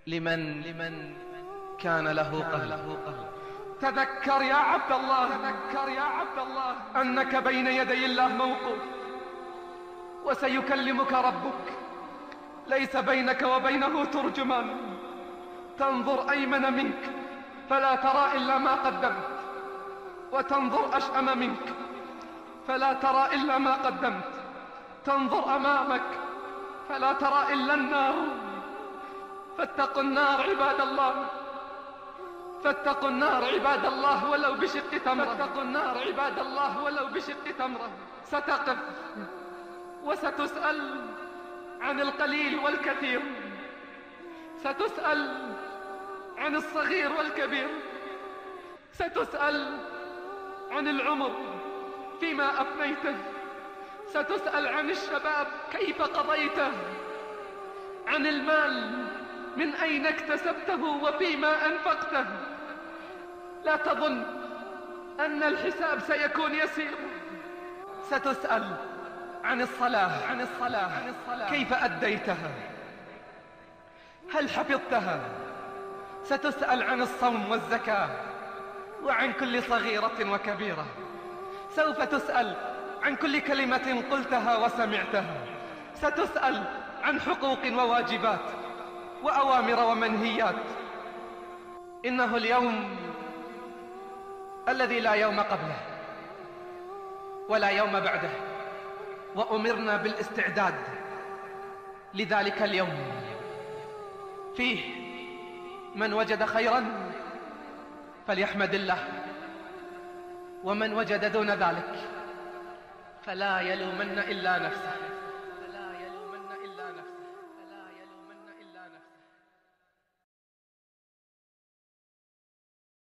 لمن كان له قلب. تذكر يا عبد الله أنك بين يدي الله موقوف، وسيكلمك ربك، ليس بينك وبينه ترجمان. تنظر أيمن منك فلا ترى إلا ما قدمت، وتنظر أشأم منك فلا ترى إلا ما قدمت. تنظر أمامك فلا ترى إلا النار. فاتقوا النار عباد الله، فاتقوا النار عباد الله ولو بشق تمرة. فاتقوا النار عباد الله ولو بشق تمرة. ستقف وستسأل عن القليل والكثير، ستسأل عن الصغير والكبير، ستسأل عن العمر فيما أفنيته، ستسأل عن الشباب كيف قضيته، عن المال من أين اكتسبته وفيما أنفقته. لا تظن أن الحساب سيكون يسير. ستسأل عن الصلاة كيف أديتها، هل حفظتها. ستسأل عن الصوم والزكاة وعن كل صغيرة وكبيرة. سوف تسأل عن كل كلمة قلتها وسمعتها. ستسأل عن حقوق وواجبات وأوامر ومنهيات. إنه اليوم الذي لا يوم قبله ولا يوم بعده، وأمرنا بالاستعداد لذلك اليوم. فيه من وجد خيرا فليحمد الله، ومن وجد دون ذلك فلا يلومن إلا نفسه.